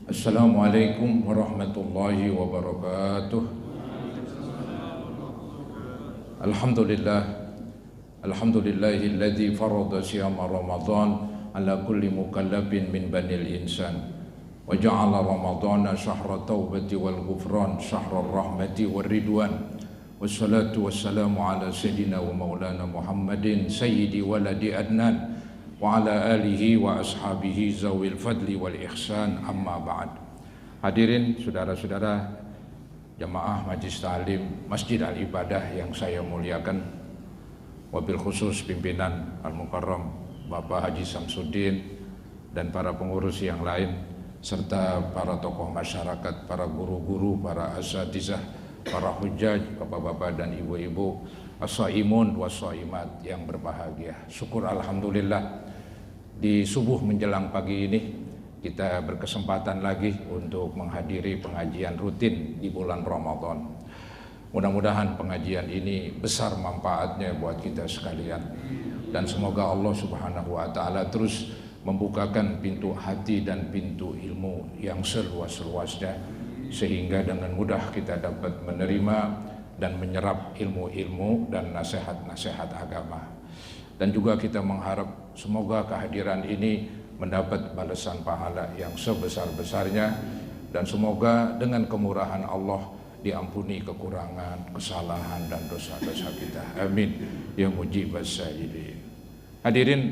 Assalamualaikum warahmatullahi wabarakatuh. Alhamdulillah, alhamdulillahilladzi farada siyama Ramadan ala kulli mukallafin min banil insan wa ja'ala Ramadana syahra taubati wal ghufran, syahra rahmati wal ridwan. Wassalatu wassalamu ala sayyidina wa maulana Muhammadin sayyidi waladi adnan wa ala alihi wa ashabihi zawil fadli wal ihsan, amma ba'd. Hadirin saudara-saudara jamaah Majlis Ta'lim Masjid Al-Ibadah yang saya muliakan, wabil khusus pimpinan Al-Mukarram Bapak Haji Samsuddin dan para pengurus yang lain, serta para tokoh masyarakat, para guru-guru, para asatizah, para hujjaj, bapak-bapak dan ibu-ibu, as-shaimun was-shaimat yang berbahagia. Syukur alhamdulillah, di subuh menjelang pagi ini kita berkesempatan lagi untuk menghadiri pengajian rutin di bulan Ramadan. Mudah-mudahan pengajian ini besar manfaatnya buat kita sekalian, dan semoga Allah Subhanahu wa taala terus membukakan pintu hati dan pintu ilmu yang seluas-luasnya, sehingga dengan mudah kita dapat menerima dan menyerap ilmu-ilmu dan nasihat-nasihat agama. Dan juga kita mengharap semoga kehadiran ini mendapat balasan pahala yang sebesar-besarnya, dan semoga dengan kemurahan Allah diampuni kekurangan, kesalahan dan dosa-dosa kita. Amin ya mujibas sajidin. Hadirin,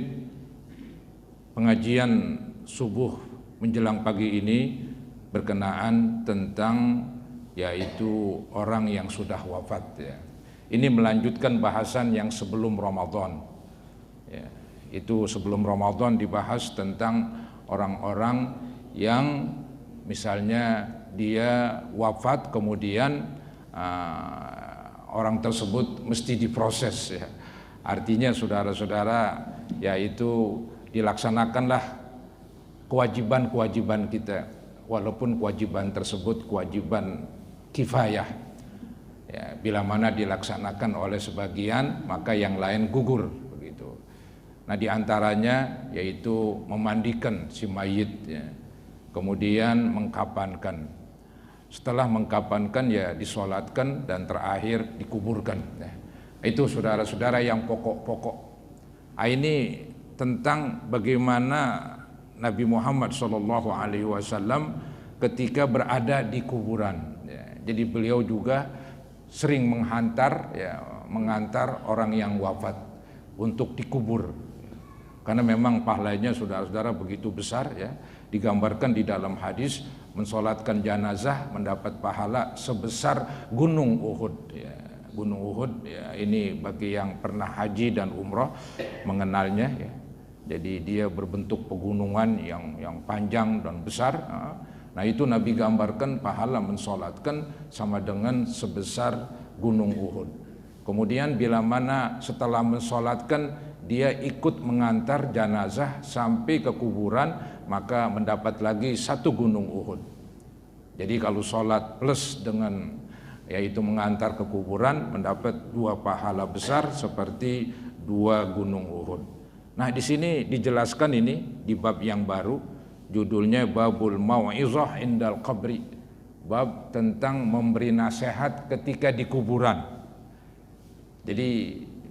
pengajian subuh menjelang pagi ini berkenaan tentang yaitu orang yang sudah wafat ya. Ini melanjutkan bahasan yang sebelum Ramadan. Ya, itu sebelum Ramadan dibahas tentang orang-orang yang misalnya dia wafat kemudian orang tersebut mesti diproses ya. Artinya saudara-saudara, yaitu dilaksanakanlah kewajiban-kewajiban kita, walaupun kewajiban tersebut kewajiban kifayah ya, bila mana dilaksanakan oleh sebagian maka yang lain gugur begitu. Nah, diantaranya yaitu memandikan si mayit ya, kemudian mengkafankan, setelah mengkafankan ya disolatkan, dan terakhir dikuburkan ya. Itu saudara-saudara yang pokok-pokok. Ini tentang bagaimana Nabi Muhammad SAW ketika berada di kuburan ya. Jadi beliau juga sering mengantar orang yang wafat untuk dikubur, karena memang pahalanya saudara-saudara begitu besar ya. Digambarkan di dalam hadis, mensolatkan janazah mendapat pahala sebesar gunung Uhud ya. Gunung Uhud ya, ini bagi yang pernah haji dan umrah mengenalnya ya. Jadi dia berbentuk pegunungan yang panjang dan besar. Nah, itu Nabi gambarkan pahala mensolatkan sama dengan sebesar gunung Uhud. Kemudian bila mana setelah mensolatkan dia ikut mengantar jenazah sampai ke kuburan, maka mendapat lagi satu gunung Uhud. Jadi kalau solat plus dengan yaitu mengantar ke kuburan mendapat dua pahala besar seperti dua gunung Uhud. Nah, di sini dijelaskan ini di bab yang baru, judulnya Babul Mau'izah Indal Qabri, bab tentang memberi nasihat ketika di kuburan. Jadi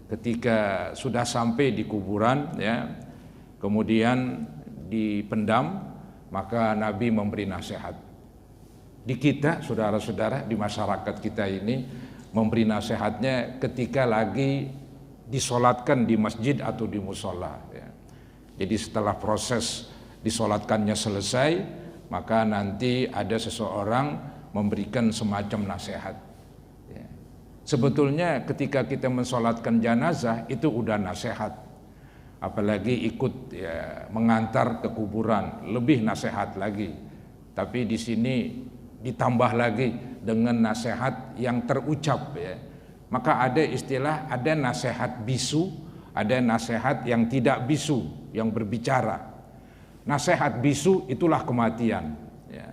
ketika sudah sampai di kuburan ya, kemudian dipendam, maka Nabi memberi nasihat. Di kita saudara-saudara, di masyarakat kita ini memberi nasihatnya ketika lagi disolatkan di masjid atau di musola ya. Jadi setelah proses disolatkannya selesai, maka nanti ada seseorang memberikan semacam nasihat ya. Sebetulnya ketika kita mensolatkan jenazah itu udah nasihat, apalagi ikut ya, mengantar ke kuburan, lebih nasihat lagi. Tapi di sini ditambah lagi dengan nasihat yang terucap ya. Maka ada istilah, ada nasihat bisu, ada nasihat yang tidak bisu, yang berbicara. Nasihat bisu itulah kematian ya.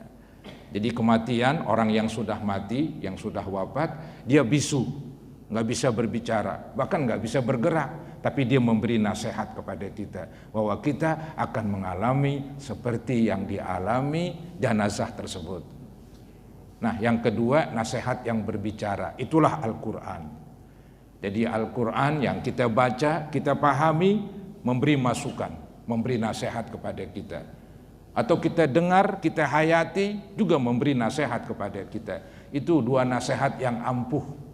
Jadi kematian, orang yang sudah mati, yang sudah wafat, dia bisu, nggak bisa berbicara, bahkan nggak bisa bergerak, tapi dia memberi nasihat kepada kita bahwa kita akan mengalami seperti yang dialami jenazah tersebut. Nah, yang kedua, nasihat yang berbicara, itulah Al-Quran. Jadi Al-Quran yang kita baca, kita pahami, memberi masukan, memberi nasihat kepada kita. Atau kita dengar, kita hayati, juga memberi nasihat kepada kita. Itu dua nasihat yang ampuh.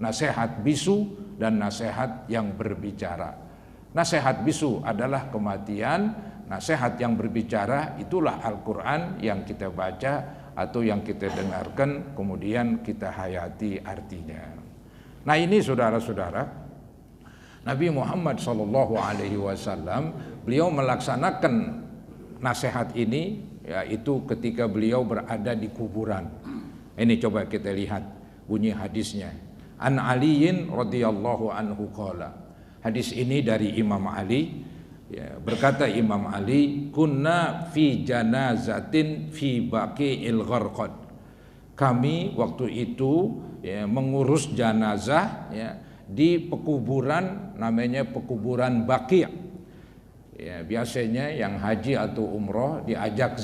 Nasihat bisu dan nasihat yang berbicara. Nasihat bisu adalah kematian, nasihat yang berbicara itulah Al-Quran yang kita baca atau yang kita dengarkan, kemudian kita hayati artinya. Nah, ini saudara-saudara, Nabi Muhammad SAW beliau melaksanakan nasihat ini, yaitu ketika beliau berada di kuburan. Ini coba kita lihat bunyi hadisnya. An Aliyin radhiyallahu anhu qala. Hadis ini dari Imam Ali, berkata Imam Ali, kunna fi janazatin fi baqi'il gharqad. Kami waktu itu mengurus jenazah di pekuburan namanya pekuburan Baqi'. Biasanya yang haji atau umroh diajak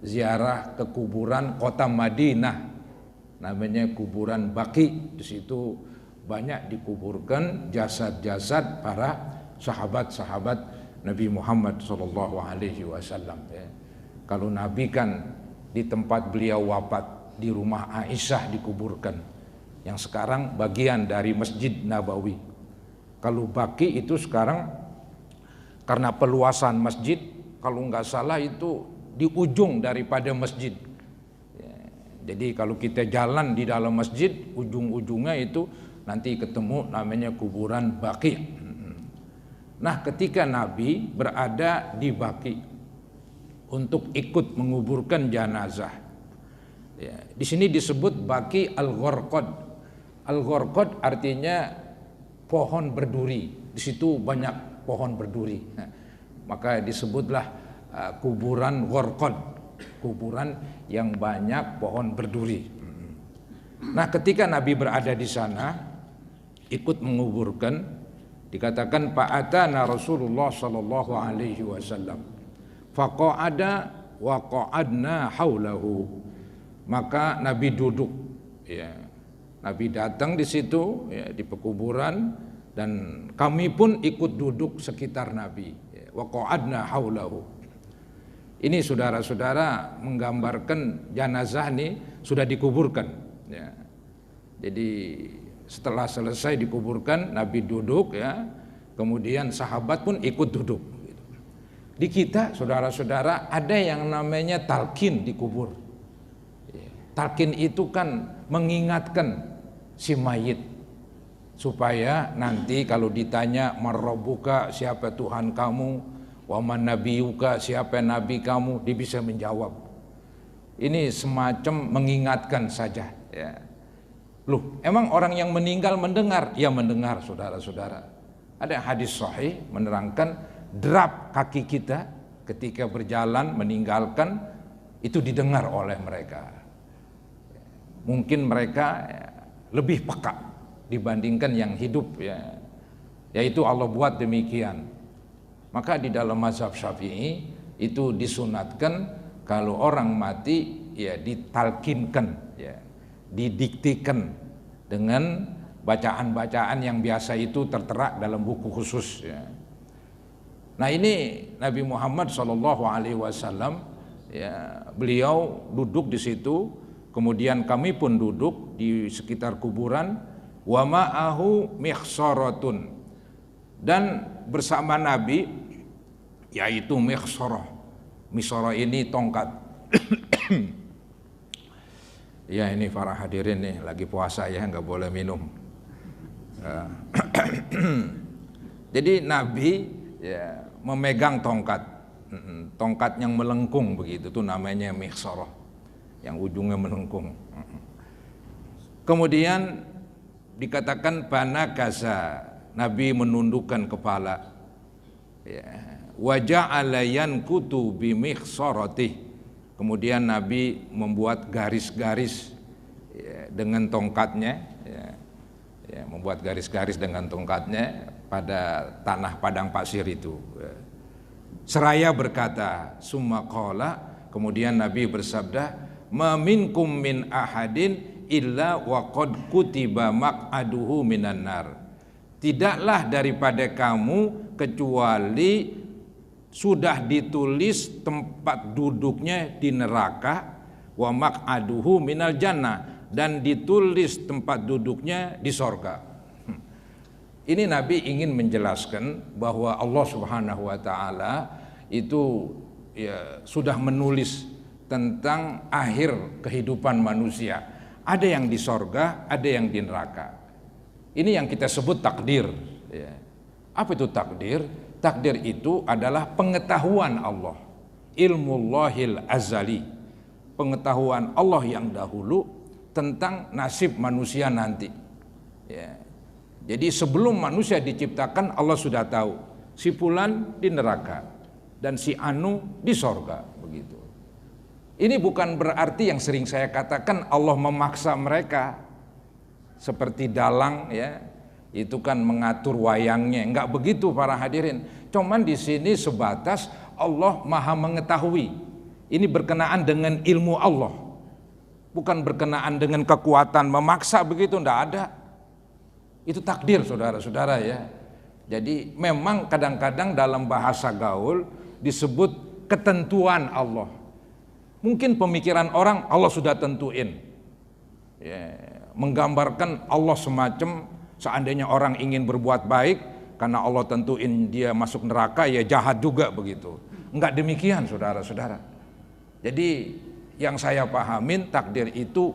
ziarah ke kuburan kota Madinah, namanya kuburan Baqi'. Di situ banyak dikuburkan jasad-jasad para sahabat-sahabat Nabi Muhammad SAW. Kalau Nabi kan di tempat beliau wafat di rumah Aisyah dikuburkan, yang sekarang bagian dari Masjid Nabawi. Kalau Baqi' itu sekarang karena peluasan masjid, kalau nggak salah itu di ujung daripada masjid. Jadi kalau kita jalan di dalam masjid, ujung-ujungnya itu nanti ketemu namanya kuburan Baqi'. Nah, ketika Nabi berada di Baqi' untuk ikut menguburkan jenazah, di sini disebut Baqi' al-Gharqad. Al-Gharqad artinya pohon berduri. Di situ banyak pohon berduri. Maka disebutlah kuburan Gharqad, kuburan yang banyak pohon berduri. Nah, ketika Nabi berada di sana ikut menguburkan, dikatakan fa'atana Rasulullah sallallahu alaihi wasallam faqa'ada wa qa'adna haulahu. Maka Nabi duduk, Nabi datang di situ di pekuburan, dan kami pun ikut duduk sekitar Nabi. Wa qa'adna haulahu. Ini saudara-saudara menggambarkan jenazah ini sudah dikuburkan. Jadi setelah selesai dikuburkan, Nabi duduk, kemudian sahabat pun ikut duduk. Di kita saudara-saudara ada yang namanya talqin di kubur. Talqin itu kan mengingatkan si mayit supaya nanti kalau ditanya marrabbuka, siapa Tuhan kamu, wa man nabiyuka, siapa nabi kamu, dia bisa menjawab. Ini semacam mengingatkan saja. Loh, emang orang yang meninggal mendengar? Ya mendengar, saudara-saudara. Ada hadis sahih menerangkan derap kaki kita ketika berjalan meninggalkan itu didengar oleh mereka. Mungkin mereka lebih peka dibandingkan yang hidup, yaitu Allah buat demikian. Maka di dalam mazhab Syafi'i itu disunatkan kalau orang mati ditalkinkan, didiktikan dengan bacaan-bacaan yang biasa itu tertera dalam buku khusus. Nah, ini Nabi Muhammad SAW, beliau duduk di situ, kemudian kami pun duduk di sekitar kuburan. Wa ma'ahu mikhsaratun, dan bersama Nabi yaitu mikhsarah. Mikhsarah ini tongkat. Ya, ini para hadirin nih lagi puasa ya, nggak boleh minum. Jadi Nabi memegang tongkat, tongkat yang melengkung begitu, itu namanya mikhsarah, yang ujungnya melengkung. Kemudian dikatakan banakaza, Nabi menundukkan kepala. Wa ja'ala yankutu bi mikhsaratih. Kemudian Nabi membuat garis-garis dengan tongkatnya. Ya, membuat garis-garis dengan tongkatnya pada tanah padang pasir itu. Seraya berkata, summa qala, kemudian Nabi bersabda, ma minkum min ahadin illa wa qad kutiba maq'aduhu minan nar. Tidaklah daripada kamu kecuali sudah ditulis tempat duduknya di neraka, wa maq'aduhu minal jannah, dan ditulis tempat duduknya di sorga. Ini Nabi ingin menjelaskan bahwa Allah Subhanahu wa ta'ala itu ya, sudah menulis tentang akhir kehidupan manusia. Ada yang di sorga, ada yang di neraka. Ini yang kita sebut takdir. Ya. Apa itu takdir? Takdir itu adalah pengetahuan Allah, ilmullahil azali, pengetahuan Allah yang dahulu tentang nasib manusia nanti. Ya. Jadi sebelum manusia diciptakan Allah sudah tahu si fulan di neraka dan si anu di sorga, begitu. Ini bukan berarti yang sering saya katakan Allah memaksa mereka seperti dalang, ya, itu kan mengatur wayangnya. Enggak begitu para hadirin. Cuman di sini sebatas Allah Maha mengetahui. Ini berkenaan dengan ilmu Allah. Bukan berkenaan dengan kekuatan memaksa begitu, enggak ada. Itu takdir saudara-saudara ya. Jadi memang kadang-kadang dalam bahasa gaul disebut ketentuan Allah. Mungkin pemikiran orang Allah sudah tentuin. Ya, menggambarkan Allah semacam seandainya orang ingin berbuat baik karena Allah tentuin dia masuk neraka ya jahat juga begitu. Enggak demikian saudara-saudara. Jadi yang saya pahamin takdir itu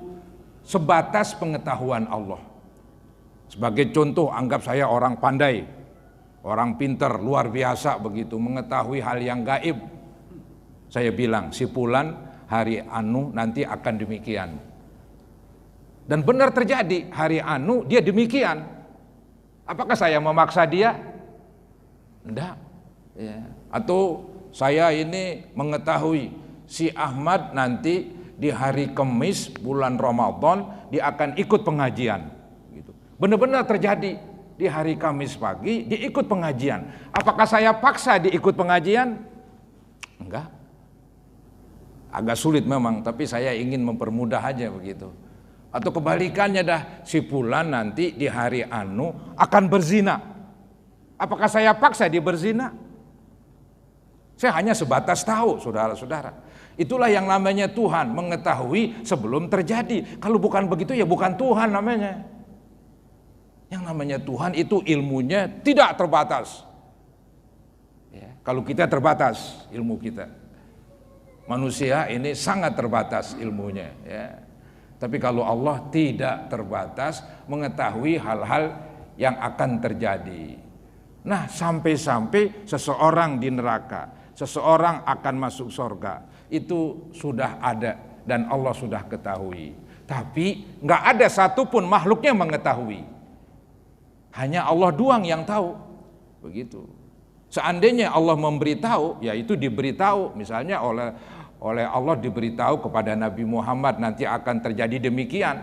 sebatas pengetahuan Allah. Sebagai contoh, anggap saya orang pandai, orang pintar, luar biasa begitu, mengetahui hal yang gaib. Saya bilang, si fulan hari anu nanti akan demikian. Dan benar terjadi, hari anu dia demikian. Apakah saya memaksa dia? Enggak. Ya. Atau saya ini mengetahui si Ahmad nanti di hari Kamis bulan Ramadan dia akan ikut pengajian. Gitu. Benar-benar terjadi di hari Kamis pagi dia ikut pengajian. Apakah saya paksa dia ikut pengajian? Enggak. Agak sulit memang, tapi saya ingin mempermudah aja begitu. Atau kebalikannya dah, si fulan nanti di hari anu akan berzina. Apakah saya paksa dia berzina? Saya hanya sebatas tahu, saudara-saudara. Itulah yang namanya Tuhan, mengetahui sebelum terjadi. Kalau bukan begitu ya bukan Tuhan namanya. Yang namanya Tuhan itu ilmunya tidak terbatas. Ya, kalau kita terbatas ilmu kita. Manusia ini sangat terbatas ilmunya. Ya. Tapi kalau Allah tidak terbatas mengetahui hal-hal yang akan terjadi. Nah, sampai-sampai seseorang di neraka, seseorang akan masuk surga, itu sudah ada dan Allah sudah ketahui. Tapi nggak ada satupun makhluknya mengetahui. Hanya Allah doang yang tahu. Begitu. Seandainya Allah memberitahu, yaitu diberitahu, misalnya oleh Allah diberitahu kepada Nabi Muhammad nanti akan terjadi demikian.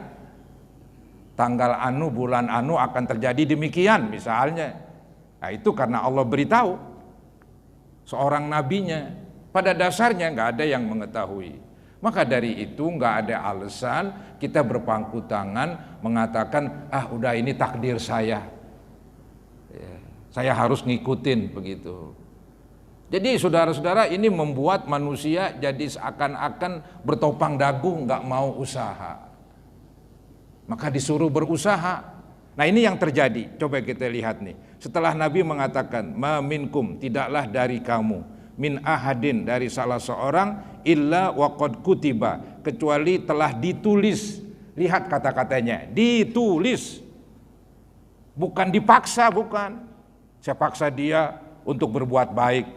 Tanggal anu, bulan anu akan terjadi demikian misalnya. Nah, itu karena Allah beritahu seorang nabinya. Pada dasarnya nggak ada yang mengetahui. Maka dari itu nggak ada alasan kita berpangku tangan mengatakan udah ini takdir saya. Ya, saya harus ngikutin begitu. Jadi saudara-saudara ini membuat manusia jadi seakan-akan bertopang dagu nggak mau usaha. Maka disuruh berusaha. Nah ini yang terjadi. Coba kita lihat nih. Setelah Nabi mengatakan ma minkum, tidaklah dari kamu, min ahadin, dari salah seorang, illa wa qad kutiba, kecuali telah ditulis. Lihat kata-katanya, ditulis. Bukan dipaksa, bukan. Saya paksa dia untuk berbuat baik,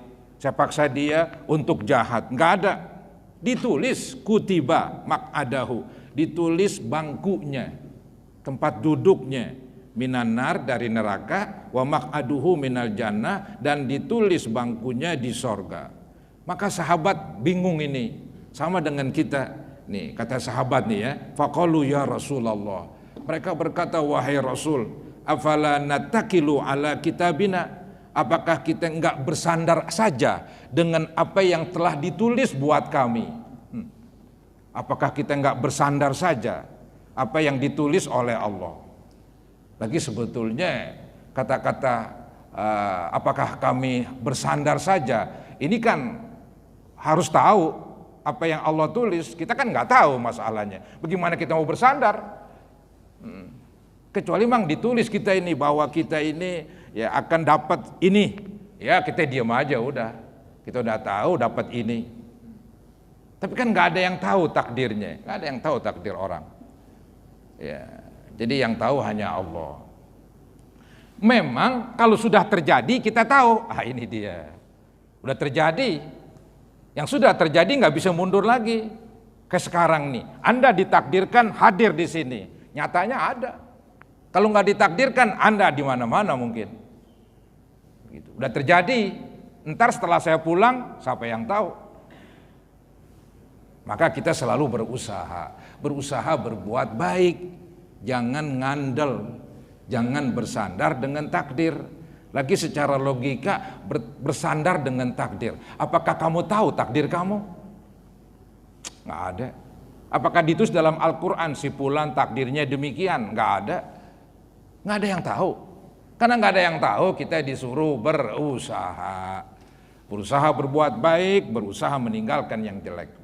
saya paksa dia untuk jahat, enggak ada. Ditulis, kutiba maq'adahu, ditulis bangkunya, tempat duduknya, minan nar, dari neraka, wa maq'aduhu minal jannah, dan ditulis bangkunya di sorga. Maka sahabat bingung ini, sama dengan kita nih, kata sahabat nih ya, faqalu ya Rasulullah, Mereka berkata, wahai Rasul, afala natakilu ala kitabina, apakah kita enggak bersandar saja dengan apa yang telah ditulis buat kami? Apakah kita enggak bersandar saja apa yang ditulis oleh Allah? Lagi sebetulnya kata-kata apakah kami bersandar saja, ini kan harus tahu apa yang Allah tulis. Kita kan nggak tahu masalahnya. Bagaimana kita mau bersandar? Kecuali memang ditulis kita ini bahwa kita ini ya akan dapat ini, ya kita diam aja udah. Kita udah tahu dapat ini. Tapi kan nggak ada yang tahu takdirnya, nggak ada yang tahu takdir orang. Ya, jadi yang tahu hanya Allah. Memang kalau sudah terjadi kita tahu, ini dia, udah terjadi. Yang sudah terjadi nggak bisa mundur lagi. Kayak sekarang nih, Anda ditakdirkan hadir di sini, nyatanya ada. Kalau nggak ditakdirkan, Anda di mana-mana mungkin. Gitu. Udah terjadi. Ntar setelah saya pulang, siapa yang tahu? Maka kita selalu berusaha berbuat baik, jangan ngandel, jangan bersandar dengan takdir. Lagi secara logika bersandar dengan takdir. Apakah kamu tahu takdir kamu? Nggak ada. Apakah ditulis dalam Al-Quran si fulan takdirnya demikian? Nggak ada. Nggak ada yang tahu. Karena nggak ada yang tahu, kita disuruh berusaha berbuat baik, berusaha meninggalkan yang jelek.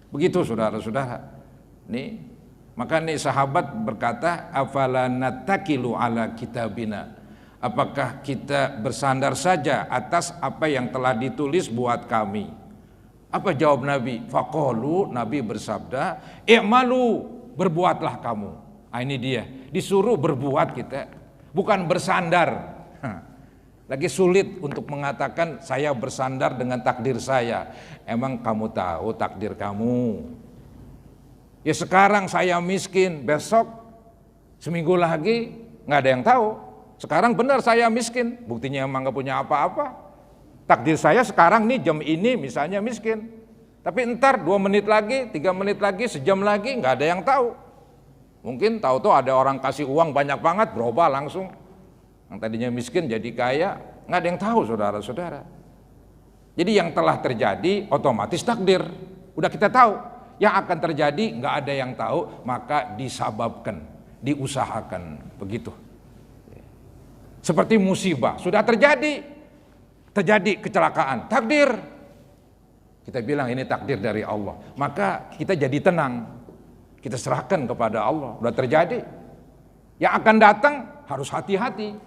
Begitu saudara-saudara. Nih, maka nih sahabat berkata, afala natakilu ala kitabina. Apakah kita bersandar saja atas apa yang telah ditulis buat kami? Apa jawab Nabi? Faqalu, Nabi bersabda, i'malu, berbuatlah kamu. Ini dia, disuruh berbuat kita, bukan bersandar. Lagi sulit untuk mengatakan saya bersandar dengan takdir saya. Emang kamu tahu takdir kamu? Ya sekarang saya miskin, besok seminggu lagi nggak ada yang tahu. Sekarang benar saya miskin, buktinya emang nggak punya apa-apa. Takdir saya sekarang nih jam ini misalnya miskin. Tapi entar 2 menit lagi, 3 menit lagi, sejam lagi nggak ada yang tahu. Mungkin tahu-tahu ada orang kasih uang banyak banget, berubah langsung. Yang tadinya miskin jadi kaya, nggak ada yang tahu saudara-saudara. Jadi yang telah terjadi otomatis takdir, udah kita tahu. Yang akan terjadi nggak ada yang tahu, maka disababkan, diusahakan, begitu. Seperti musibah, sudah terjadi kecelakaan, takdir. Kita bilang ini takdir dari Allah, maka kita jadi tenang, kita serahkan kepada Allah. Sudah terjadi, yang akan datang harus hati-hati.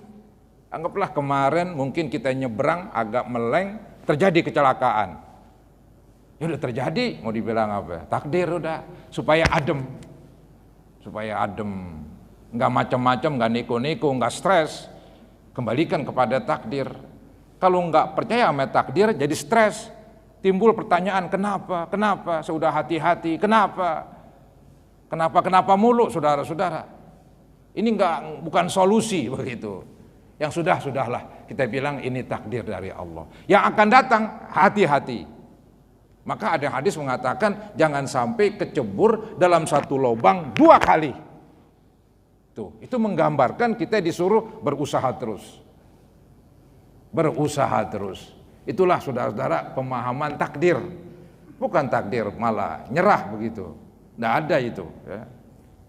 Anggaplah kemarin mungkin kita nyebrang agak meleng, terjadi kecelakaan. Ya udah terjadi, mau dibilang apa? Takdir udah, supaya adem, nggak macam-macam, nggak neko-neko, nggak stres. Kembalikan kepada takdir. Kalau nggak percaya sama takdir, jadi stres. Timbul pertanyaan, kenapa? Sudah hati-hati, kenapa mulu, saudara-saudara. Ini bukan solusi begitu. Yang sudahlah kita bilang ini takdir dari Allah. Yang akan datang, hati-hati. Maka ada hadis mengatakan jangan sampai kecebur dalam satu lubang 2 kali. Tuh, itu menggambarkan kita disuruh berusaha terus. Itulah saudara-saudara pemahaman takdir. Bukan takdir malah nyerah begitu. Nggak ada itu. Ya.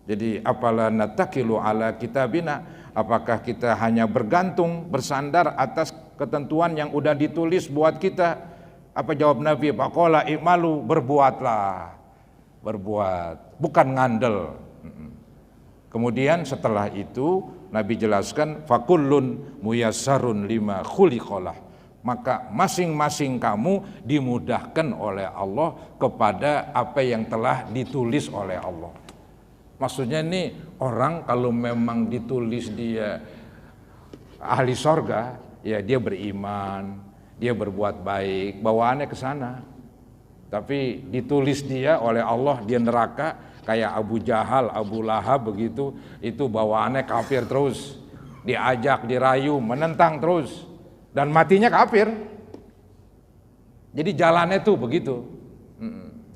Jadi apala natakilu ala kitabina, apakah kita hanya bergantung, bersandar atas ketentuan yang udah ditulis buat kita? Apa jawab Nabi? Faqala i'malu, berbuatlah. Berbuat, bukan ngandel. Kemudian setelah itu Nabi jelaskan fakullun muyassarun lima khuliqalah. Maka masing-masing kamu dimudahkan oleh Allah kepada apa yang telah ditulis oleh Allah. Maksudnya ini orang kalau memang ditulis dia ahli sorga, ya dia beriman, dia berbuat baik, bawaannya ke sana. Tapi ditulis dia oleh Allah dia neraka, kayak Abu Jahal, Abu Lahab begitu, itu bawaannya kafir terus, diajak, dirayu, menentang terus, dan matinya kafir. Jadi jalannya tuh begitu.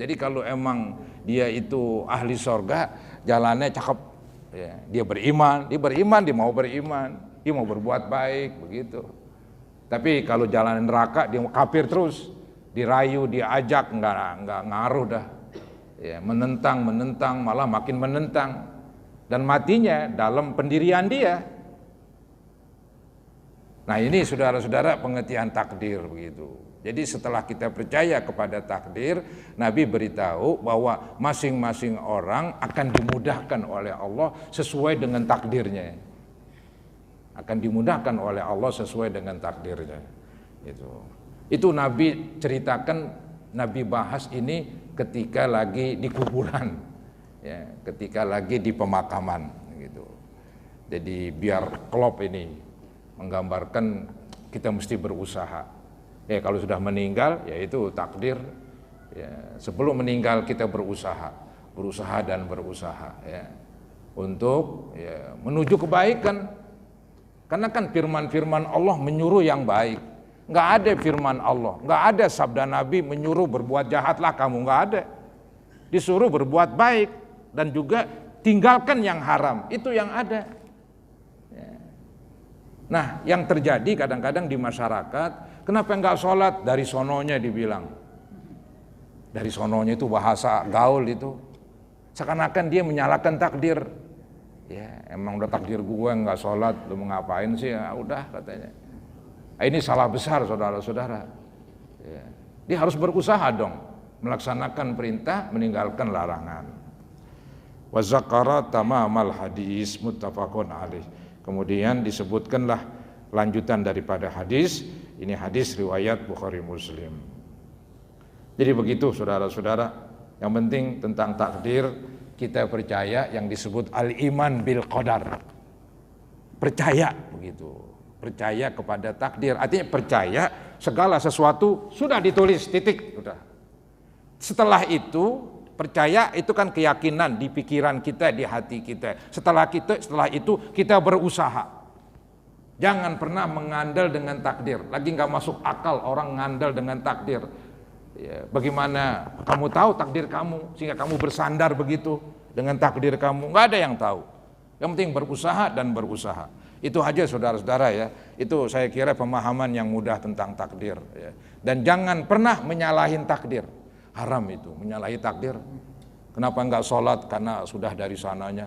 Jadi kalau emang dia itu ahli sorga, jalannya cakep, Ya, dia beriman, dia mau beriman, dia mau berbuat baik, begitu. Tapi kalau jalan neraka dia mau kafir terus, dirayu, diajak, nggak ngaruh dah. Ya, menentang, malah makin menentang, dan matinya dalam pendirian dia. Nah ini saudara-saudara pengertian takdir begitu. Jadi setelah kita percaya kepada takdir, Nabi beritahu bahwa masing-masing orang akan dimudahkan oleh Allah sesuai dengan takdirnya. Akan dimudahkan oleh Allah sesuai dengan takdirnya. Itu Nabi ceritakan, Nabi bahas ini ketika lagi di kuburan, ya, ketika lagi di pemakaman, gitu. Jadi biar klop ini menggambarkan kita mesti berusaha. Ya kalau sudah meninggal, ya itu takdir. Ya, sebelum meninggal kita berusaha dan berusaha, ya, untuk ya, menuju kebaikan. Karena kan firman-firman Allah menyuruh yang baik. Nggak ada firman Allah, nggak ada sabda Nabi menyuruh berbuat jahatlah kamu, nggak ada. Disuruh berbuat baik dan juga tinggalkan yang haram, itu yang ada. Nah yang terjadi kadang-kadang di masyarakat, kenapa enggak sholat? Dari sononya dibilang. Dari sononya itu bahasa gaul itu. Seakan-akan dia menyalahkan takdir. Ya emang udah takdir gue enggak sholat, lu mau ngapain sih? Ya, udah katanya. Ini salah besar saudara-saudara. Ya. Dia harus berusaha dong, melaksanakan perintah, meninggalkan larangan. Wa zakara tamamal hadis muttafaqun alaih. Kemudian disebutkanlah lanjutan daripada hadis. Ini hadis riwayat Bukhari Muslim. Jadi begitu saudara-saudara. Yang penting tentang takdir kita percaya yang disebut al-iman bil qadar. Percaya begitu. Percaya kepada takdir. Artinya percaya segala sesuatu sudah ditulis, titik. Sudah. Setelah itu percaya itu kan keyakinan di pikiran kita, di hati kita. Setelah itu kita berusaha. Jangan pernah mengandal dengan takdir. Lagi nggak masuk akal orang ngandal dengan takdir. Ya, bagaimana kamu tahu takdir kamu sehingga kamu bersandar begitu dengan takdir kamu? Nggak ada yang tahu. Yang penting berusaha dan berusaha. Itu aja saudara-saudara ya. Itu saya kira pemahaman yang mudah tentang takdir. Ya. Dan jangan pernah menyalahin takdir. Haram itu, menyalahi takdir. Kenapa enggak sholat? Karena sudah dari sananya.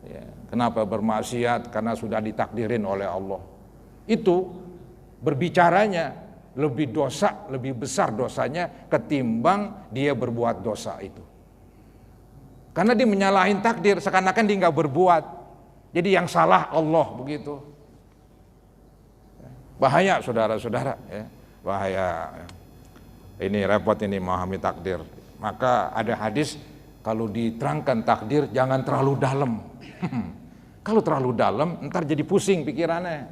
Ya. Kenapa bermaksiat? Karena sudah ditakdirin oleh Allah. Itu berbicaranya lebih dosa, lebih besar dosanya ketimbang dia berbuat dosa itu. Karena dia menyalahin takdir, seakan-akan dia enggak berbuat. Jadi yang salah Allah begitu. Bahaya saudara-saudara, ya. Bahaya. Ini repot ini memahami takdir. Maka ada hadis kalau diterangkan takdir jangan terlalu dalam. Kalau terlalu dalam ntar jadi pusing pikirannya.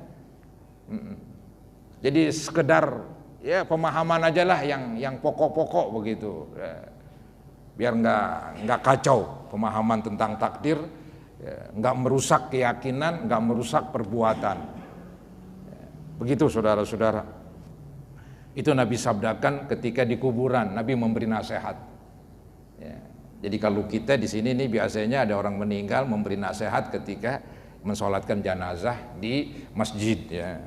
Jadi sekedar ya pemahaman aja lah yang pokok-pokok begitu. Ya. Biar nggak kacau pemahaman tentang takdir, ya, nggak merusak keyakinan, nggak merusak perbuatan. Ya. Begitu saudara-saudara. Itu Nabi sabdakan ketika di kuburan, Nabi memberi nasihat. Ya. Jadi kalau kita di sini nih biasanya ada orang meninggal memberi nasihat ketika mensolatkan jenazah di masjid. Ya,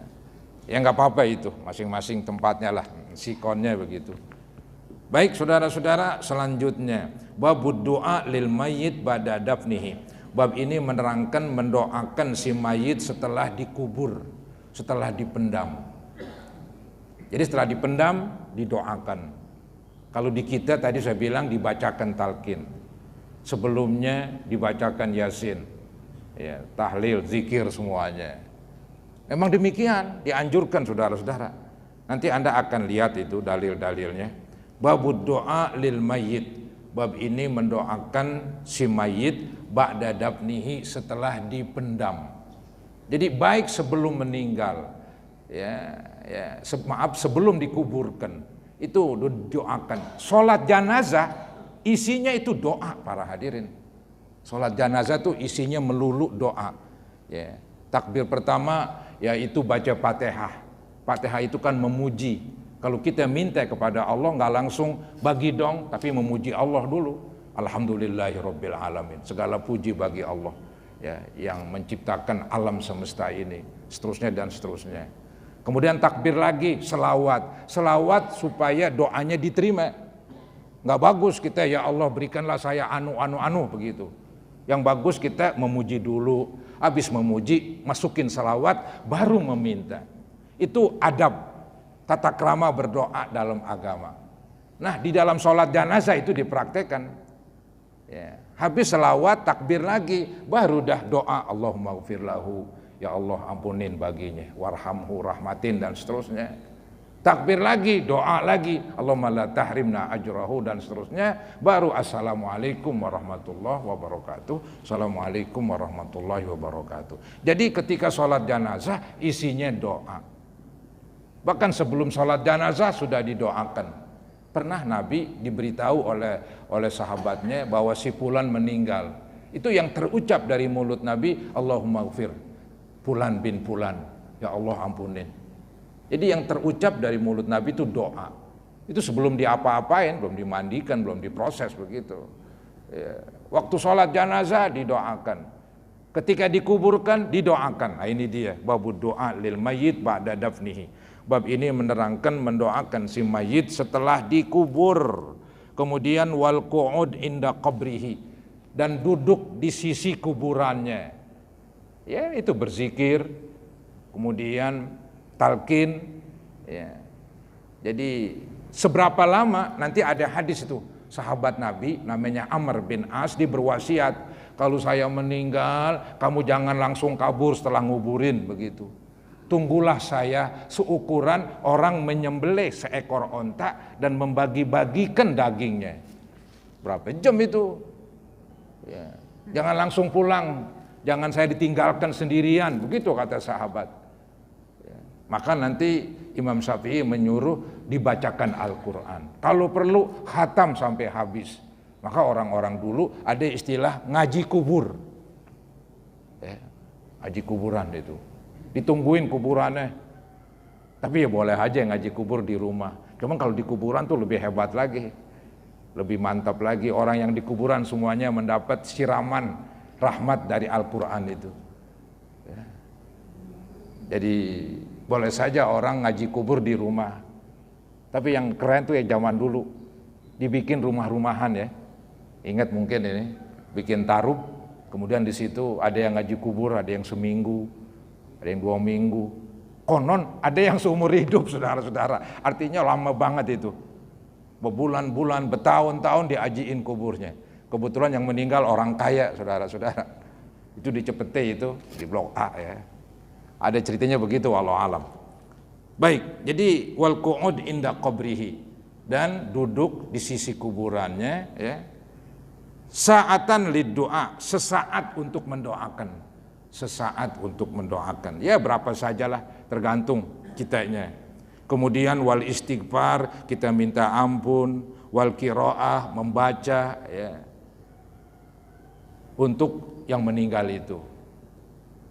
ya nggak apa-apa itu, masing-masing tempatnya lah, sikonnya begitu. Baik saudara-saudara, selanjutnya babud doa lil mayyit ba'da dafnihi. Bab ini menerangkan mendoakan si mayit setelah dikubur, setelah dipendam. Jadi setelah dipendam, didoakan. Kalau di kita tadi saya bilang dibacakan talqin. Sebelumnya dibacakan yasin. Ya, tahlil, zikir semuanya. Memang demikian, dianjurkan saudara-saudara. Nanti Anda akan lihat itu dalil-dalilnya. Babud doa lil mayyit. Bab ini mendoakan si mayit ba'da dafnihi setelah dipendam. Jadi baik sebelum meninggal. Sebelum dikuburkan itu doakan. Sholat jenazah isinya itu doa para hadirin. Sholat jenazah itu isinya melulu doa. Ya. Takbir pertama yaitu baca Fatihah. Fatihah itu kan memuji. Kalau kita minta kepada Allah nggak langsung bagi dong, tapi memuji Allah dulu. Alhamdulillahirabbil alamin. Segala puji bagi Allah ya yang menciptakan alam semesta ini, seterusnya dan seterusnya. Kemudian takbir lagi, selawat supaya doanya diterima. Nggak bagus kita ya Allah berikanlah saya anu begitu. Yang bagus kita memuji dulu, habis memuji masukin selawat baru meminta. Itu adab tata krama berdoa dalam agama. Nah di dalam sholat jenazah itu dipraktekkan ya. Habis selawat takbir lagi baru dah doa Allahumma ghfir lahu, ya Allah ampunin baginya, warhamhu rahmatin dan seterusnya. Takbir lagi, doa lagi, Allahumma la tahrimna ajrahu dan seterusnya. Baru assalamualaikum warahmatullahi wabarakatuh. Assalamualaikum warahmatullahi wabarakatuh. Jadi ketika sholat jenazah isinya doa. Bahkan sebelum sholat jenazah sudah didoakan. Pernah Nabi diberitahu oleh sahabatnya bahwa si fulan meninggal. Itu yang terucap dari mulut Nabi, Allahumma ghfir fulan bin fulan, ya Allah ampunin. Jadi yang terucap dari mulut Nabi itu doa. Itu sebelum diapa-apain, belum dimandikan, belum diproses begitu ya. Waktu sholat jenazah didoakan, ketika dikuburkan didoakan. Nah ini dia babud doa lil mayyit ba'da dafnihi. Bab ini menerangkan mendoakan si mayit setelah dikubur. Kemudian wal qu'ud inda qabrihi, dan duduk di sisi kuburannya. Ya itu berzikir, kemudian talqin ya. Jadi seberapa lama nanti ada hadis itu. Sahabat Nabi namanya Amr bin As dia berwasiat, kalau saya meninggal kamu jangan langsung kabur setelah nguburin begitu. Tunggulah saya seukuran orang menyembelih seekor onta dan membagi-bagikan dagingnya. Berapa jam itu? Ya. Jangan langsung pulang, jangan saya ditinggalkan sendirian, begitu kata sahabat. Ya. Maka nanti Imam Syafi'i menyuruh dibacakan Al-Quran. Kalau perlu khatam sampai habis. Maka orang-orang dulu ada istilah ngaji kubur. Ya. Ngaji kuburan itu. Ditungguin kuburannya. Tapi ya boleh aja ngaji kubur di rumah. Cuman kalau di kuburan tuh lebih hebat lagi, lebih mantap lagi. Orang yang di kuburan semuanya mendapat siraman rahmat dari Al-Quran itu ya. Jadi boleh saja orang ngaji kubur di rumah. Tapi yang keren tuh ya zaman dulu dibikin rumah-rumahan ya. Ingat mungkin ini bikin tarub, kemudian di situ ada yang ngaji kubur, ada yang seminggu, ada yang 2 minggu, konon ada yang seumur hidup saudara-saudara. Artinya lama banget itu, berbulan-bulan, bertahun-tahun diajiin kuburnya. Kebetulan yang meninggal orang kaya saudara-saudara. Itu di Cepete itu, di Blok A ya. Ada ceritanya begitu wallahu alam. Baik, jadi wal qu'ud inda qabrihi, dan duduk di sisi kuburannya ya. Sa'atan lid doa, sesaat untuk mendoakan. Sesaat untuk mendoakan, ya berapa sajalah tergantung kitanya. Kemudian wal istighfar, kita minta ampun, wal qiraah, membaca ya, untuk yang meninggal itu.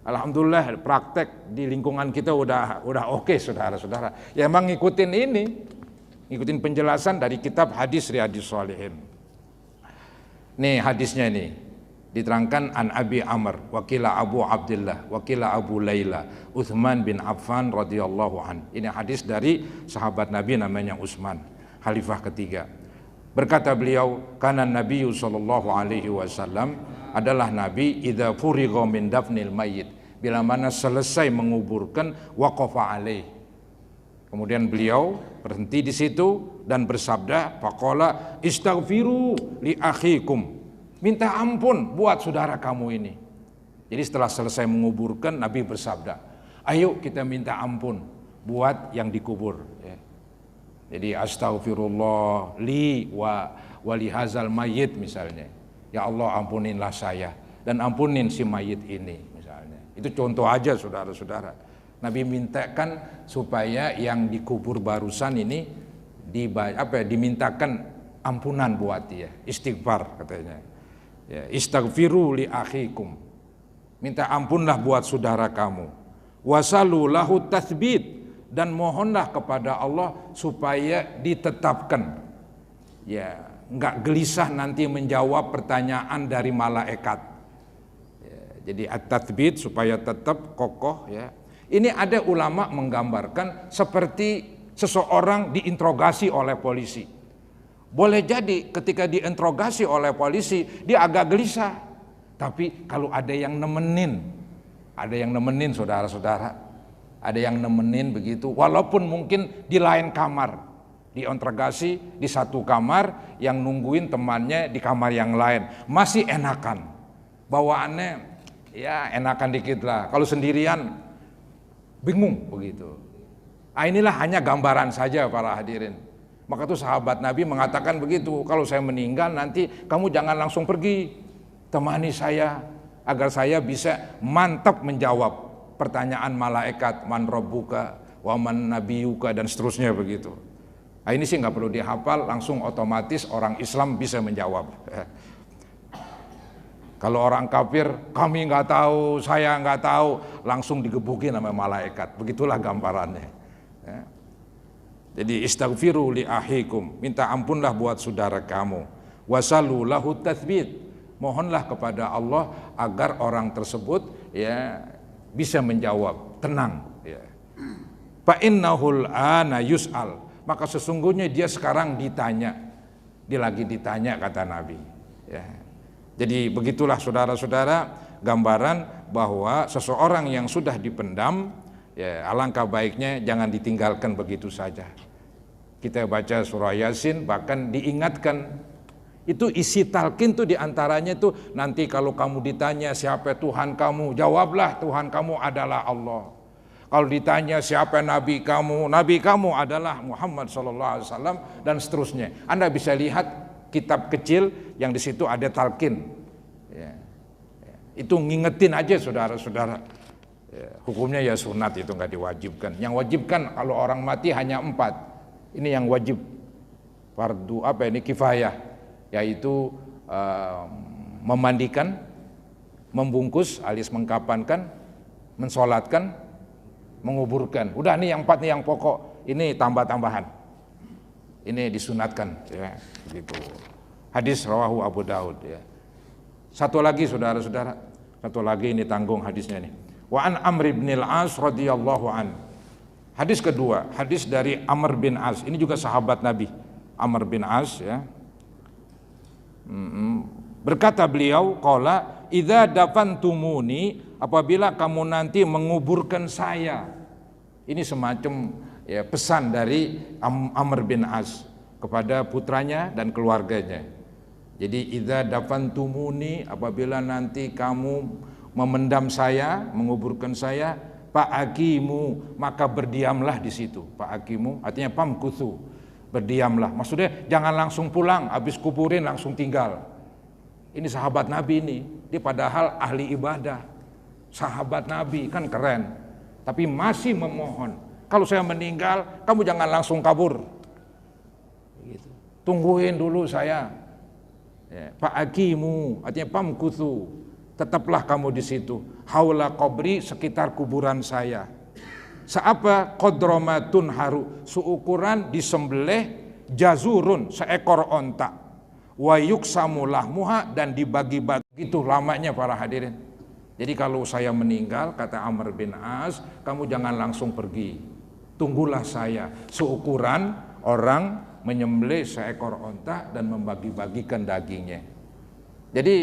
Alhamdulillah praktek di lingkungan kita udah oke saudara-saudara. Ya emang ngikutin ini, ngikutin penjelasan dari kitab hadis Riyadhus Shalihin. Nih hadisnya nih. Diterangkan an Abi Amr, wakila Abu Abdullah, wakila Abu Laila, Uthman bin Affan radhiyallahu an. Ini hadis dari sahabat Nabi namanya Utsman, khalifah ketiga. Berkata beliau, kana Nabi sallallahu alaihi wasallam, adalah Nabi idza furigha min dafnil mayyit, bila mana selesai menguburkan waqafa alaih. Kemudian beliau berhenti di situ dan bersabda, faqala istaghfiru li akhikum, minta ampun buat saudara kamu ini. Jadi setelah selesai menguburkan, Nabi bersabda, ayo kita minta ampun buat yang dikubur ya. Jadi astaghfirullah li wa li hazal mayyit misalnya. Ya Allah ampuninlah saya dan ampunin si mayit ini misalnya. Itu contoh aja saudara-saudara. Nabi mintakan supaya yang dikubur barusan ini dimintakan ampunan buat dia, istighfar katanya. Ya, istaghfiru li akhikum, minta ampunlah buat saudara kamu. Wasalu lahu tathbit, dan mohonlah kepada Allah supaya ditetapkan. Ya, nggak gelisah nanti menjawab pertanyaan dari malaikat. Ya, jadi at-tatsbit supaya tetap kokoh ya. Ini ada ulama menggambarkan seperti seseorang diinterogasi oleh polisi. Boleh jadi ketika diinterogasi oleh polisi dia agak gelisah. Tapi kalau ada yang nemenin saudara-saudara, ada yang nemenin begitu, walaupun mungkin di lain kamar, diinterogasi di satu kamar, yang nungguin temannya di kamar yang lain, masih enakan, bawaannya ya enakan dikit lah. Kalau sendirian bingung begitu. Inilah hanya gambaran saja para hadirin. Maka tuh sahabat Nabi mengatakan begitu, kalau saya meninggal nanti kamu jangan langsung pergi, temani saya agar saya bisa mantap menjawab pertanyaan malaikat, man rabbuka wa man nabiyuka dan seterusnya begitu. Ini sih nggak perlu dihafal, langsung otomatis orang Islam bisa menjawab. Kalau orang kafir, kami nggak tahu, saya nggak tahu, langsung digebukin sama malaikat. Begitulah gambarannya. Ya. Jadi istaghfiru li ahikum, minta ampunlah buat saudara kamu. Wasalu lahu tatsbit, mohonlah kepada Allah agar orang tersebut ya bisa menjawab tenang. Ya. Fa innahul ana yus'al, maka sesungguhnya dia sekarang ditanya, dia lagi ditanya kata Nabi. Ya. Jadi begitulah saudara-saudara gambaran bahwa seseorang yang sudah dipendam, ya alangkah baiknya jangan ditinggalkan begitu saja. Kita baca surah Yasin bahkan diingatkan, itu isi talqin tuh diantaranya tuh nanti kalau kamu ditanya siapa Tuhan kamu, jawablah Tuhan kamu adalah Allah. Kalau ditanya siapa nabi kamu adalah Muhammad SAW dan seterusnya. Anda bisa lihat kitab kecil yang di situ ada talqin. Ya. Ya. Itu ngingetin aja saudara-saudara. Ya. Hukumnya ya sunat, itu nggak diwajibkan. Yang wajibkan kalau orang mati hanya 4. Ini yang wajib. Fardu kifayah, yaitu memandikan, membungkus alias mengkapankan, mensolatkan, menguburkan. Udah nih yang 4 nih yang pokok. Ini tambah-tambahan. Ini disunatkan ya, gitu. Hadis rawahu Abu Daud ya. Satu lagi saudara-saudara, satu lagi ini tanggung hadisnya nih. Wa an Amr bin al-As radhiyallahu an. Hadis kedua, hadis dari Amr bin As. Ini juga sahabat Nabi, Amr bin As ya. Berkata beliau, qala idza dafantumuni, apabila kamu nanti menguburkan saya. Ini semacam ya, pesan dari Amr bin As kepada putranya dan keluarganya. Jadi idza dafantumuni, apabila nanti kamu memendam saya, menguburkan saya, fa'aqimu, maka berdiamlah di situ. Fa'aqimu artinya pamkuthu, berdiamlah. Maksudnya jangan langsung pulang, habis kuburin langsung tinggal. Ini sahabat Nabi ini, dia padahal ahli ibadah, sahabat Nabi kan keren, tapi masih memohon. Kalau saya meninggal, kamu jangan langsung kabur. Gitu. Tungguin dulu saya. Ya, fa'aqimu, artinya pamkuthu, tetaplah kamu di situ. Haula qabri, sekitar kuburan saya. Seapa qadromatun haru, seukuran disembelih jazurun, seekor onta. Wa yuksamu lahmuha, dan dibagi-bagi. Itu lamanya para hadirin. Jadi kalau saya meninggal, kata Amr bin As, kamu jangan langsung pergi. Tunggulah saya, seukuran orang menyembelih seekor onta dan membagi-bagikan dagingnya. Jadi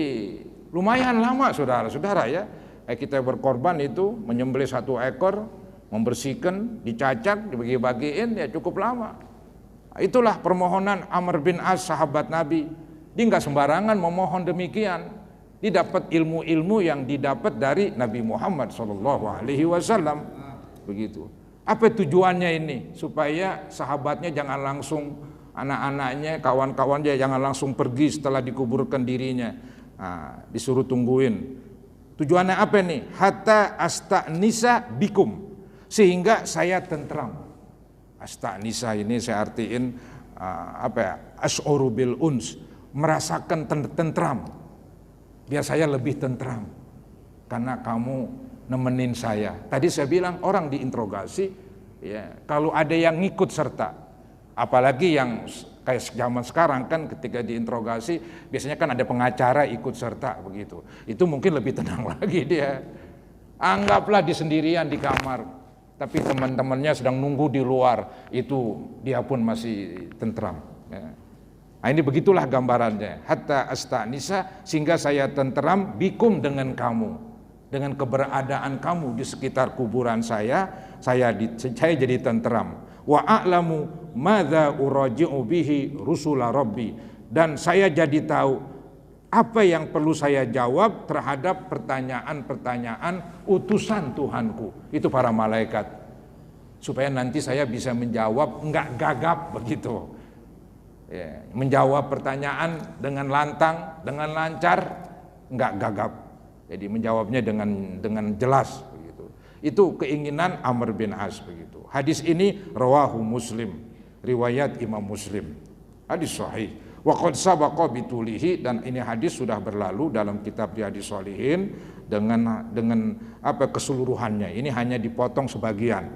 lumayan lama saudara-saudara ya. Kita berkorban itu menyembelih 1 ekor, membersihkan, dicacak, dibagi-bagiin, ya cukup lama. Itulah permohonan Amr bin As sahabat Nabi. Dia nggak sembarangan memohon demikian. Dia dapat ilmu-ilmu yang didapat dari Nabi Muhammad SAW. Begitu. Apa tujuannya ini? Supaya sahabatnya jangan langsung, anak-anaknya, kawan-kawannya jangan langsung pergi setelah dikuburkan dirinya. Nah, disuruh tungguin. Tujuannya apa nih? Hatta asta'nisa bikum, sehingga saya tentram. Asta'nisa ini saya artiin asy'uru bil uns, merasakan tentram. Biar saya lebih tentram karena kamu nemenin saya. Tadi saya bilang orang diinterogasi, ya, kalau ada yang ngikut serta, apalagi yang Kayak zaman sekarang kan ketika diinterogasi biasanya kan ada pengacara ikut serta begitu. Itu mungkin lebih tenang lagi dia. Anggaplah di sendirian di kamar, tapi teman-temannya sedang nunggu di luar, itu dia pun masih tentram. Ya. Nah, ini begitulah gambarannya. Hatta astanisa, sehingga saya tentram bikum dengan kamu, dengan keberadaan kamu di sekitar kuburan saya jadi tentram. Wa a'lamu madza uraji'u bihi rusula rabbi, dan saya jadi tahu apa yang perlu saya jawab terhadap pertanyaan-pertanyaan utusan Tuhanku, itu para malaikat, supaya nanti saya bisa menjawab enggak gagap begitu. Ya, menjawab pertanyaan dengan lantang, dengan lancar, enggak gagap. Jadi menjawabnya dengan jelas begitu. Itu keinginan Amr bin As begitu. Hadis ini rawahu Muslim, riwayat Imam Muslim. Hadis sahih. Wa qad sabaqa bitulihi, dan ini hadis sudah berlalu dalam kitab Riyadhis Shalihin dengan keseluruhannya. Ini hanya dipotong sebagian.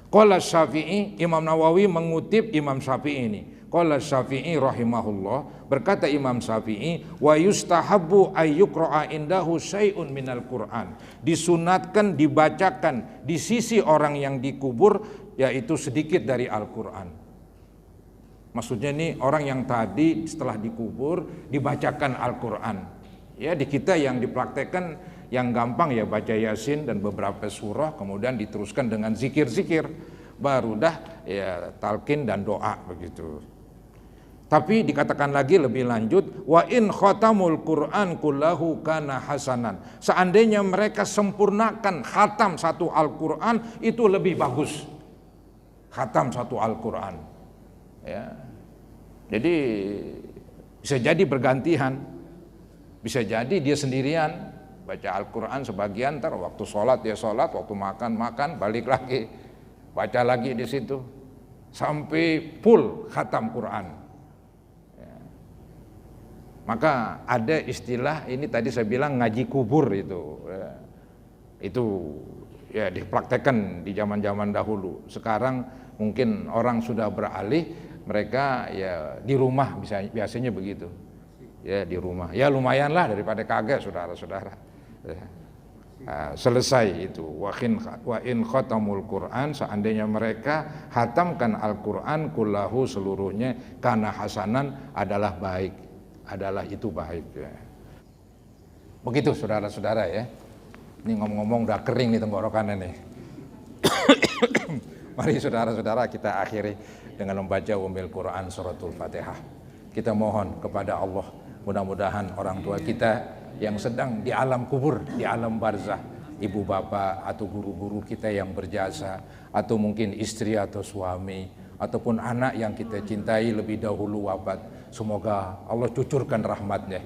Qala Syafi'i, Imam Nawawi mengutip Imam Syafi'i ini. Qala Syafi'i rahimahullah, berkata Imam Syafi'i, wa yustahabbu ayyuqra'a indahu syai'un minal Qur'an. Disunatkan dibacakan di sisi orang yang dikubur yaitu sedikit dari Al-Qur'an. Maksudnya ini orang yang tadi setelah dikubur dibacakan Al-Qur'an. Ya, di kita yang dipraktekkan yang gampang ya baca Yasin dan beberapa surah, kemudian diteruskan dengan zikir-zikir, baru dah ya talqin dan doa begitu. Tapi dikatakan lagi lebih lanjut, wa in khatamul Qur'an kullahu kana hasanan. Seandainya mereka sempurnakan khatam satu Al-Qur'an, itu lebih bagus. Khatam satu Al-Qur'an. Ya. Jadi bisa jadi bergantian. Bisa jadi dia sendirian baca Al-Qur'an sebagian, ntar waktu sholat dia sholat, waktu makan balik lagi, baca lagi di situ sampai full khatam Quran. Maka ada istilah ini tadi saya bilang ngaji kubur itu ya dipraktekkan di zaman-zaman dahulu. Sekarang mungkin orang sudah beralih, mereka ya di rumah biasanya begitu. Ya di rumah. Ya lumayan lah daripada kagak saudara-saudara. Ya. Nah, selesai itu. Wa in khatamul Quran, seandainya mereka hatamkan Al-Quran kullahu seluruhnya, kana hasanan adalah baik. Adalah itu baik ya. Begitu saudara-saudara ya. Ini ngomong-ngomong udah kering nih tenggorokannya nih. Mari saudara-saudara kita akhiri dengan membaca Ummul Quran suratul Fatihah. Kita mohon kepada Allah, mudah-mudahan orang tua kita yang sedang di alam kubur, di alam barzah, ibu bapak atau guru-guru kita yang berjasa, atau mungkin istri atau suami, ataupun anak yang kita cintai lebih dahulu wafat, semoga Allah cucurkan rahmatnya,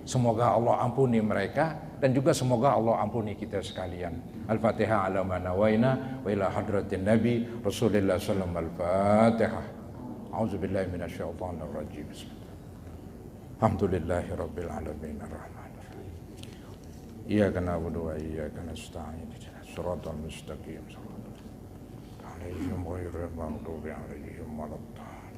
semoga Allah ampuni mereka, dan juga semoga Allah ampuni kita sekalian. Al-Fatihah ala ma nawaina wa ila hadratin Nabi Rasulullah sallallahu alaihi wasallam. Al-Fatihah. A'udzubillahi minasyaitonir rajim. Alhamdulillahi rabbil alamin arrahmanir rahim. Iyyaka na'budu wa iyyaka nasta'in. Ihdinas siratal mustaqim. Alaihim ghairil maghdubi alaihim waladdallin.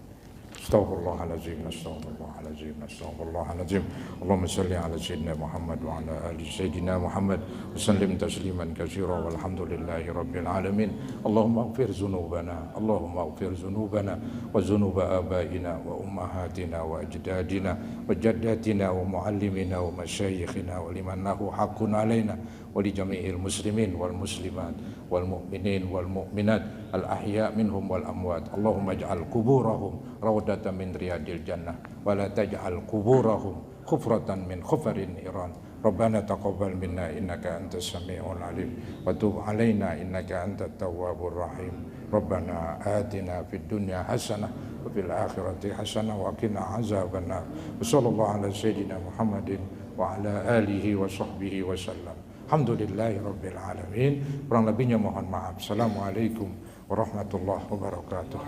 Astaghfirullahaladzim, astaghfirullahaladzim, astaghfirullahaladzim. Allahumma salli ala Sayyidina Muhammad wa ala ali Sayyidina Muhammad wa sallim tasliman katsira walhamdulillahi rabbil alamin. Allahumma ighfir dzunubana, Allahumma ighfir dzunubana wa dzunuba abaina wa ummahatina wa ajdadina wa jaddatina wa muallimina wa masyayikhina wa liman lahu haqqun alaina wa li jami'il muslimin wal muslimat wal mu'minin wal mu'minat al ahya minhum wal amwat. Allahumma ij'al kuburahum rawdatan min riyadil jannah wa la taj'al kuburahum khufratan min khufarin niran. Rabbana taqabbal minna innaka antas sami'ul alim wa tub alaina innaka antat tawwabur rahim. Rabbana atina fid dunya hasanah wa fil akhirati hasanah wa qina azabannar. Wassallallahu ala sayyidina Muhammadin wa ala alihi wa sahbihi wa sallam. Alhamdulillahi rabbil alamin. Kurang lebihnya mohon maaf. Assalamualaikum warahmatullahi wabarakatuh.